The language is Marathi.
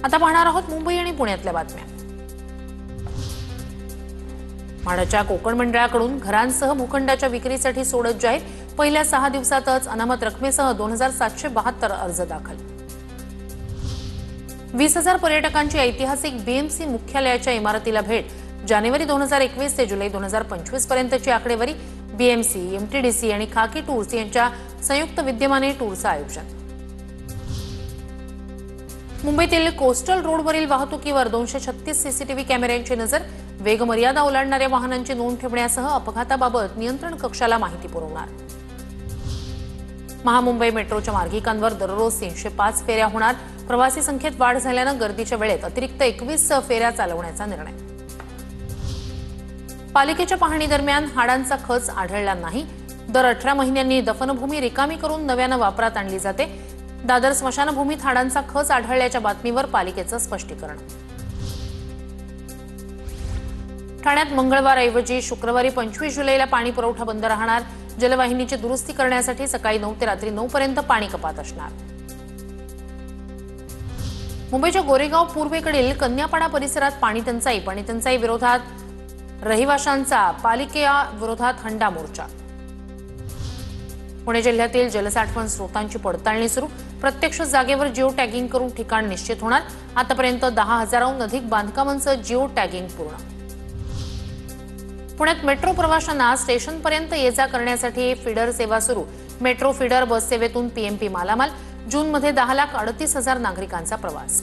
आता पाहणार आहोत मुंबई आणि पुण्यातल्या बातम्या। म्हाडाच्या कोकण मंडळाकडून घरांसह भूखंडाच्या विक्रीसाठी सोडत जाहीर। पहिल्या 6 दिवसातच अनामत रकमेसह 2772 अर्ज दाखल। 20,000 पर्यटकांची ऐतिहासिक बीएमसी मुख्यालयाच्या इमारतीला भेट। जानेवारी 2021 ते जुलै 2025 पर्यंतची आकडेवारी। बीएमसी, एमटीडीसी आणि खाकी टूर्स यांच्या संयुक्त विद्यमाने टूरचं आयोजन। मुंबईतील कोस्टल रोडवरील वाहतुकीवर 236 सीसीटीव्ही कॅमेऱ्यांची नजर। वेग मर्यादा ओलांडणाऱ्या वाहनांची नोंद ठेवण्यासह अपघाताबाबत नियंत्रण कक्षाला माहिती पुरवणार। महामुंबई मेट्रोच्या मार्गिकांवर दररोज 305 फेऱ्या होणार। प्रवासी संख्येत वाढ झाल्यानं गर्दीच्या वेळेत अतिरिक्त 21 फेऱ्या चालवण्याचा निर्णय। पालिकेच्या पाहणी दरम्यान हाडांचा खच आढळला नाही। दर 18 महिन्यांनी दफनभूमी रिकामी करून नव्यानं वापरात आणली जाते। दादर स्मशानभूमीत हाडांचा खच आढळल्याच्या बातमीवर पालिकेचं स्पष्टीकरण। ठाण्यात मंगळवारऐवजी शुक्रवारी 25 जुलैला पाणी पुरवठा बंद राहणार। जलवाहिनीची दुरुस्ती करण्यासाठी सकाळी 9 ते रात्री 9 पर्यंत पाणी कपात असणार। मुंबईच्या गोरेगाव पूर्वेकडील कन्यापाडा परिसरात पाणी टंचाई विरोधात रहिवाशांचा पालिकेच्या विरोधात हंडा मोर्चा। पुणे जिल्ह्यातील जलसाठवण स्रोतांची पडताळणी सुरू। प्रत्यक्ष जागेवर जिओ टॅगिंग करून ठिकाण निश्चित होणार। आतापर्यंत 10,000हून अधिक बांधकामांचं जिओ टॅगिंग पूर्ण। पुण्यात मेट्रो प्रवाशांना स्टेशनपर्यंत ये-जा करण्यासाठी फीडर सेवा सुरू। मेट्रो फीडर बस सेवेतून पीएमपी मालामाल। जूनमध्ये 10,38,000 नागरिकांचा प्रवास।